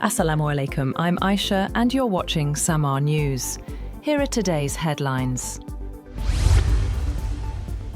Assalamu alaikum, I'm Aisha and you're watching Samar News. Here are today's headlines.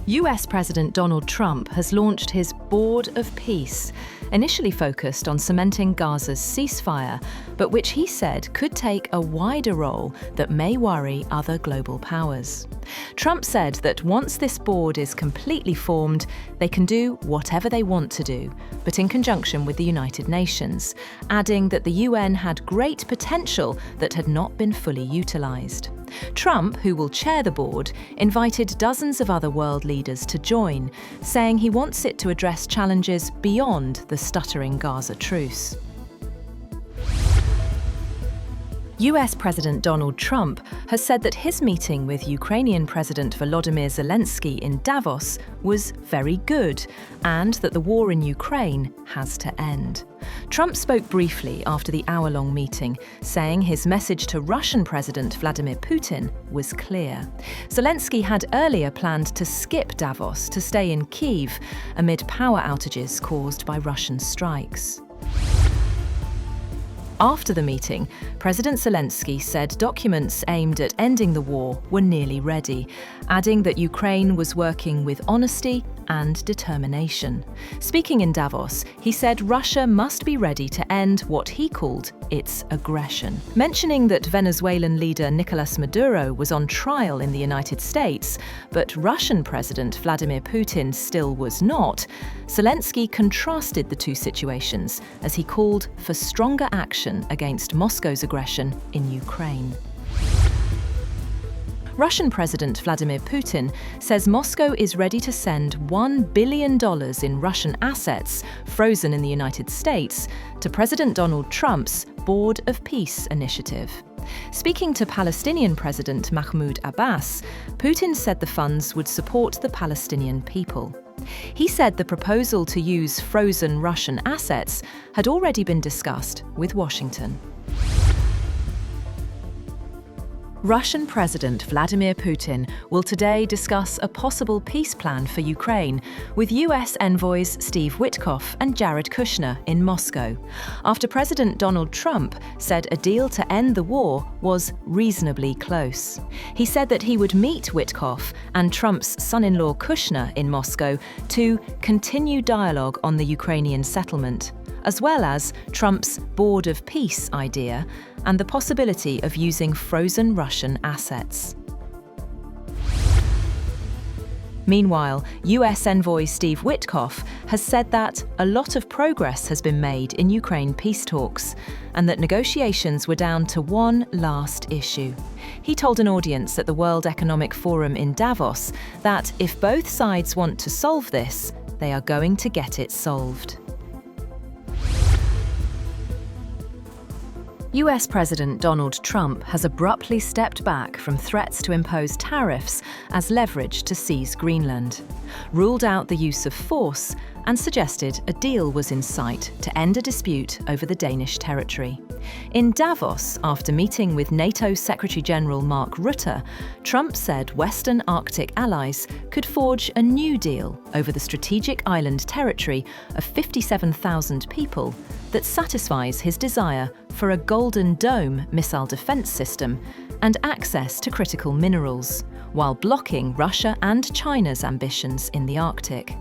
US President Donald Trump has launched his Board of Peace, initially focused on cementing Gaza's ceasefire, but which he said could take a wider role that may worry other global powers. Trump said that once this board is completely formed, they can do whatever they want to do, but in conjunction with the United Nations, adding that the UN had great potential that had not been fully utilised. Trump, who will chair the board, invited dozens of other world leaders to join, saying he wants it to address challenges beyond the stuttering Gaza truce. US President Donald Trump has said that his meeting with Ukrainian President Volodymyr Zelenskyy in Davos was very good and that the war in Ukraine has to end. Trump spoke briefly after the hour-long meeting, saying his message to Russian President Vladimir Putin was clear. Zelenskyy had earlier planned to skip Davos to stay in Kyiv amid power outages caused by Russian strikes. After the meeting, President Zelenskyy said documents aimed at ending the war were nearly ready, adding that Ukraine was working with honesty and determination. Speaking in Davos, he said Russia must be ready to end what he called its aggression. Mentioning that Venezuelan leader Nicolas Maduro was on trial in the United States, but Russian President Vladimir Putin still was not, Zelenskyy contrasted the two situations as he called for stronger action against Moscow's aggression in Ukraine. Russian President Vladimir Putin says Moscow is ready to send $1 billion in Russian assets frozen in the United States to President Donald Trump's Board of Peace initiative. Speaking to Palestinian President Mahmoud Abbas, Putin said the funds would support the Palestinian people. He said the proposal to use frozen Russian assets had already been discussed with Washington. Russian President Vladimir Putin will today discuss a possible peace plan for Ukraine with US envoys Steve Witkoff and Jared Kushner in Moscow, after President Donald Trump said a deal to end the war was reasonably close. He said that he would meet Witkoff and Trump's son-in-law Kushner in Moscow to continue dialogue on the Ukrainian settlement, as well as Trump's Board of Peace idea and the possibility of using frozen Russian assets. Meanwhile, US envoy Steve Witkoff has said that a lot of progress has been made in Ukraine peace talks and that negotiations were down to one last issue. He told an audience at the World Economic Forum in Davos that if both sides want to solve this, they are going to get it solved. US President Donald Trump has abruptly stepped back from threats to impose tariffs as leverage to seize Greenland, ruled out the use of force, and suggested a deal was in sight to end a dispute over the Danish territory. In Davos, after meeting with NATO Secretary-General Mark Rutte, Trump said Western Arctic allies could forge a new deal over the strategic island territory of 57,000 people that satisfies his desire for a Golden Dome missile defense system and access to critical minerals, while blocking Russia and China's ambitions in the Arctic.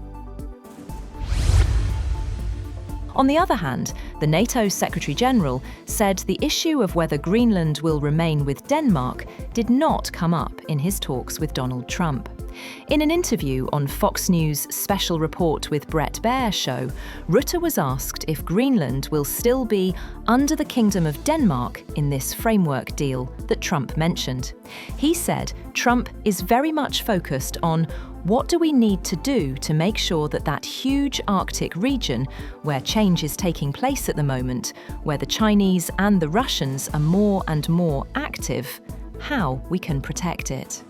On the other hand, the NATO Secretary-General said the issue of whether Greenland will remain with Denmark did not come up in his talks with Donald Trump. In an interview on Fox News' Special Report with Bret Baier show, Rutte was asked if Greenland will still be under the Kingdom of Denmark in this framework deal that Trump mentioned. He said Trump is very much focused on what do we need to do to make sure that that huge Arctic region, where change is taking place at the moment, where the Chinese and the Russians are more and more active, how we can protect it.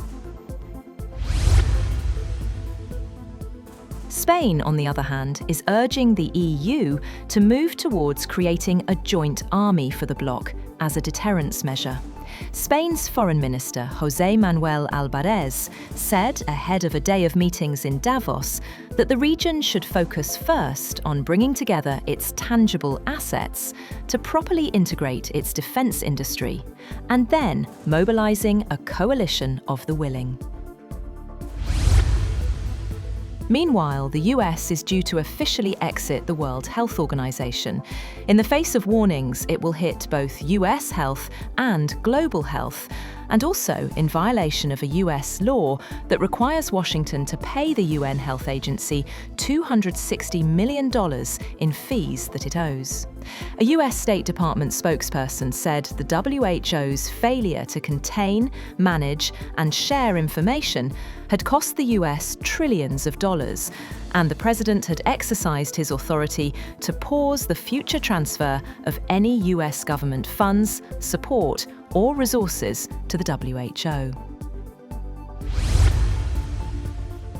Spain, on the other hand, is urging the EU to move towards creating a joint army for the bloc as a deterrence measure. Spain's Foreign Minister José Manuel Álvarez said ahead of a day of meetings in Davos that the region should focus first on bringing together its tangible assets to properly integrate its defence industry, and then mobilising a coalition of the willing. Meanwhile, the US is due to officially exit the World Health Organization. In the face of warnings, it will hit both US health and global health, and also in violation of a US law that requires Washington to pay the UN Health Agency $260 million in fees that it owes. A US State Department spokesperson said the WHO's failure to contain, manage, and share information had cost the US trillions of dollars, and the president had exercised his authority to pause the future transfer of any US government funds, support, or resources to the WHO.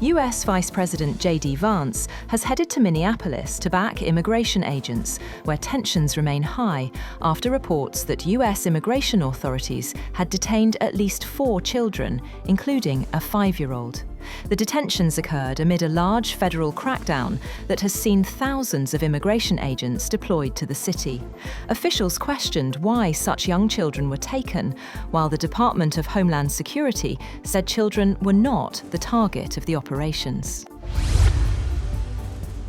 US Vice President J.D. Vance has headed to Minneapolis to back immigration agents, where tensions remain high after reports that US immigration authorities had detained at least 4 children, including a 5-year-old. The detentions occurred amid a large federal crackdown that has seen thousands of immigration agents deployed to the city. Officials questioned why such young children were taken, while the Department of Homeland Security said children were not the target of the operations.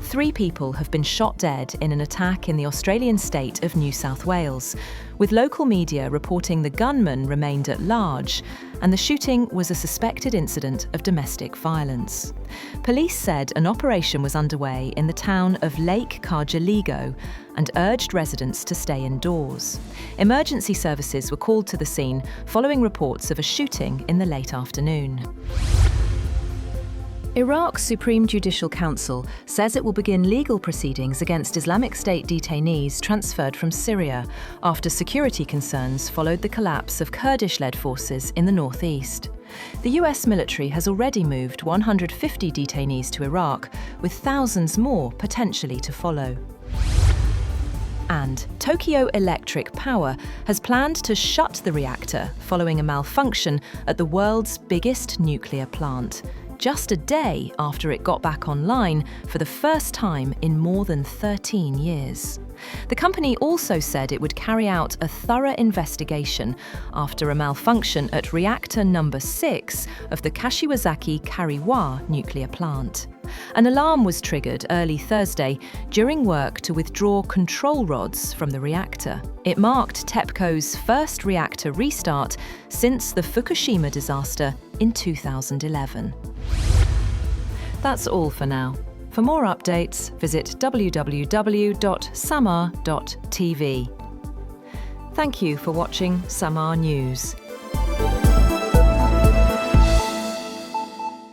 3 people have been shot dead in an attack in the Australian state of New South Wales, with local media reporting the gunman remained at large, and the shooting was a suspected incident of domestic violence. Police said an operation was underway in the town of Lake Cargelego and urged residents to stay indoors. Emergency services were called to the scene following reports of a shooting in the late afternoon. Iraq's Supreme Judicial Council says it will begin legal proceedings against Islamic State detainees transferred from Syria after security concerns followed the collapse of Kurdish-led forces in the northeast. The US military has already moved 150 detainees to Iraq, with thousands more potentially to follow. And Tokyo Electric Power has planned to shut the reactor following a malfunction at the world's biggest nuclear plant, just a day after it got back online for the first time in more than 13 years. The company also said it would carry out a thorough investigation after a malfunction at reactor number 6 of the Kashiwazaki Kariwa nuclear plant. An alarm was triggered early Thursday during work to withdraw control rods from the reactor. It marked TEPCO's first reactor restart since the Fukushima disaster in 2011. That's all for now. For more updates, visit www.samar.tv. Thank you for watching Samar News.